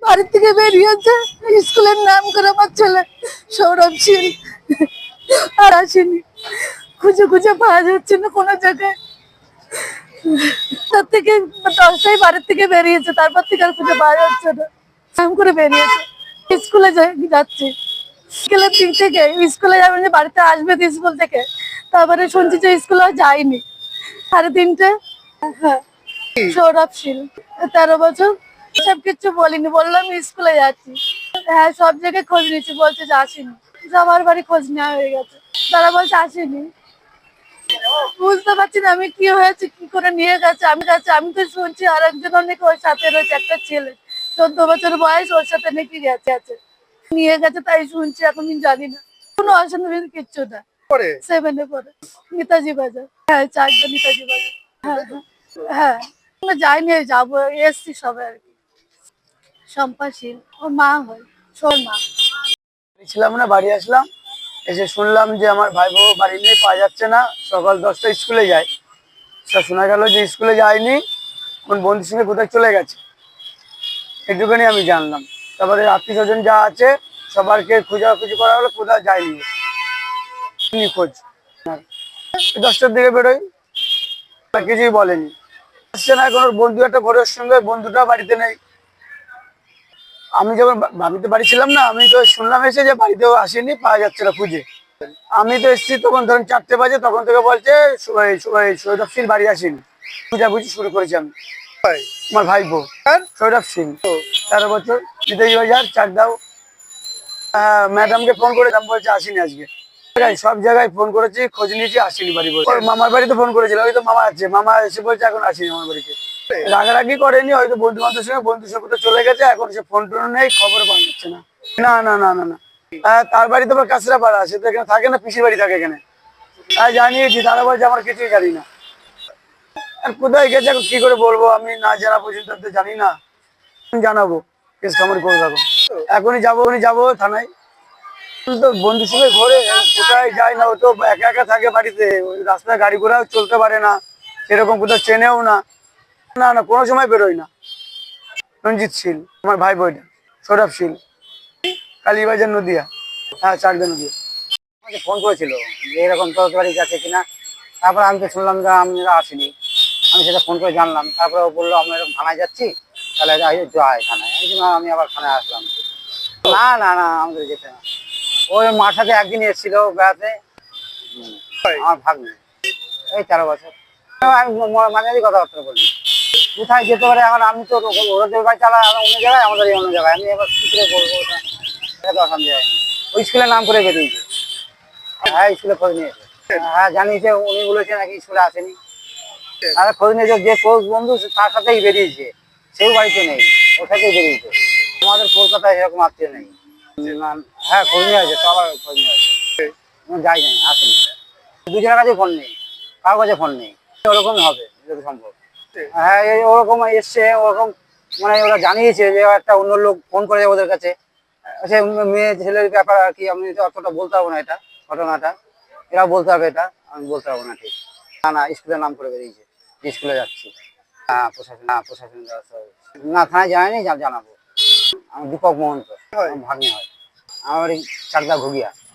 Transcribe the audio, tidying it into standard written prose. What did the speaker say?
বাড়ি থেকে বেরিয়েছে স্কুলের নাম করে আমার ছেলে সৌরভ শীল আর আসেনি। খুঁজে খুঁজে পাওয়া যাচ্ছে না কোনো জায়গায়। তার থেকে 10টায় বাড়ির থেকে বেরিয়েছে, তারপর থেকে আর খুঁজে পাওয়া যাচ্ছে না। নাম করে বেরিয়েছে, স্কুলে যাচ্ছে। স্কুলের দিক থেকে স্কুলে যাবেন যে বাড়িতে আসবে তো স্কুল থেকে, তারপরে শুনছি যে স্কুলে যায়নি। 3:30। হ্যাঁ, সৌরভ শীল, 13 বছর। সব কিছু বলিনি, বললাম স্কুলে যাচ্ছি। হ্যাঁ, সব জায়গায় খোঁজ নিয়েছি, বলছে যে আসেনি। সবার বাড়ি খোঁজ নেওয়া হয়ে গেছে, তারা বলছে আসেনি। বুঝতে পারছি না আমি কি হয়েছে, কি করে নিয়ে গেছে। আমি তো শুনছি আর একজন অনেক ওর সাথে রয়েছে, একটা ছেলে 14 বছর বয়স, ওর সাথে নাকি গেছে নিয়ে গেছে, তাই শুনছি। এখন আমি জানি না, কোনো অসুবিধা কিচ্ছু না। 7-এ পড়ে, নেতাজি বাজার। হ্যাঁ, 4টা নেতাজি বাজার। হ্যাঁ হ্যাঁ, আমরা যাইনি, যাবো, এসছি সবাই আর কি। সম্পাশীল ওর মা হয়, সোর মা। ছিলাম না, বাড়ি আসলাম, এসে শুনলাম যে আমার ভাই বউ বাড়ি নেই, পাওয়া যাচ্ছে না। সকাল 10টায় স্কুলে যায়, শোনা গেল যে স্কুলে যায়নি, কোন বন্ধুর সঙ্গে কোথায় চলে গেছে, এটুকুনি আমি জানলাম। তারপরে আত্মীয় স্বজন যা আছে সবারকে খোঁজাখুঁজি করা হলো, কোথাও যায়নি, নিখোঁজ। 10টার দিকে বেরোয়, কিছুই বলেনি, আসছে না। এখন ওর বন্ধু একটা ঘরের সঙ্গে, বন্ধুটা বাড়িতে নেই। আমি যখন আমি তো বাড়ি ছিলাম না, আমি তো শুনলাম এসে যে বাড়িতেও আসেনি, পাওয়া যাচ্ছে না খুঁজে। আমি তো এসেছি তখন, ধরুন 4টে বাজে, তখন থেকে বলছে সৌরভ সিং বাড়ি আসেনি। খুঁজাখুঁজি শুরু করেছি আমি, আমার ভাইপো সৌরভ সিং, 13 বছর, নেতাজি বাজার, চাকদাও। ম্যাডামকে ফোন করেছিলাম, বলছে আসেনি আজকে। সব জায়গায় ফোন করেছি, খোঁজ নিয়েছি, আসেনি বাড়ি বলছে। ওর মামার বাড়িতে ফোন করেছিলাম, ওই তো মামা আছে, মামা এসে বলছে এখন আসেনি আমার বাড়িতে। রাগারাগি করেনি, হয়তো বন্ধু বান্ধবের সঙ্গে বন্ধুর সঙ্গে চলে গেছে, এখন সে ফোন টোন নেই, খবর পাওয়া যাচ্ছে না। না না না না না, তার বাড়ি তো কাছরা পাড়া, সে তো এখানে থাকে না, পিসির বাড়ি থাকে এখানে। তাই জানিয়েছি, তারা বলছে আমার কিছুই জানি না। আর কোথায় গেছে এখন কি করে বলবো, আমি না জানা পর্যন্ত তো জানি না। জানাবো, কেস কামড় করবো এখন। এখনই যাবো থানায়। তো বন্ধুর সঙ্গে ঘরে কোথায় যায় না, ও তো একা একা থাকে বাড়িতে, ওই রাস্তায় গাড়ি ঘোড়াও চলতে পারে না, সেরকম কোথাও চেনেও না। না না, কোনো সময় বেরোয় না। রঞ্জিত শীল আমার ভাই, বইটা সৌরভ শীল, কালীবাজার, নদিয়া। হ্যাঁ, চাকদা, নদিয়া। আমাকে ফোন করেছিল যে এরকম তোর বাড়ি গেছে কিনা। তারপর আমি তো শুনলাম যে আমরা আসিনি। আমি সেটা ফোন করে জানলাম, তারপরে ও বললো আমরা এরকম থানায় যাচ্ছি, তাহলে যায় থানায়। আমি আবার থানায় আসলাম। না না না, আমাদের যেতে না। ওই মার সাথে একদিন এসেছিল বেড়াতে, আমার ভাগ্নে, এই 13 বছর। আমি মাঝে মাঝে কথাবার্তা বলি, কোথায় যেতে পারে। এখন আমি তো ওদের বাড়ি চালাই অন্য জায়গায়, আমাদের অন্য জায়গায়, আমি এবার কি করে বলবো, এটা তো অশান্তি হয়নি। ওই স্কুলের নাম করে বেরিয়েছে। হ্যাঁ, স্কুলে খোঁজ নিয়েছে। হ্যাঁ, জানিয়েছে, উনি বলেছে নাকি স্কুলে আসেনি। আর খোঁজ নিয়েছে, যে ক্লোজ বন্ধু তার সাথেই বেরিয়েছে, সেও বাড়িতে নেই, ওর সাথেই বেরিয়েছে। আমাদের কলকাতায় এরকম আত্মীয় নেই। হ্যাঁ, খোঁজ নিয়ে আছে, তো আবার খোঁজ নিয়ে আছে, যাই নাই, আসেনি। দুজনের কাছে ফোন নেই, কারোর কাছে ফোন নেই। ওরকমই হবে যত সম্ভব। হ্যাঁ, ওরকম এসছে, ওরকম মানে ওরা জানিয়েছে যে একটা অন্য লোক ফোন করে ওদের কাছে, সে মেয়ে ছেলের ব্যাপার আর কি। আমি তো অতটা বলতে পারবো না এটা, ঘটনাটা এরা বলতে হবে, এটা আমি বলতে পারবো না ঠিক। না না, স্কুলের নাম করে বেরিয়েছে, স্কুলে যাচ্ছি। হ্যাঁ, প্রশাসন ব্যবস্থা না, থানায় জানায়নি, জানাবো। আমি দীপক মহন্ত, ভাগ্নে হয় আমার, চাকদা, ঘুগিয়া।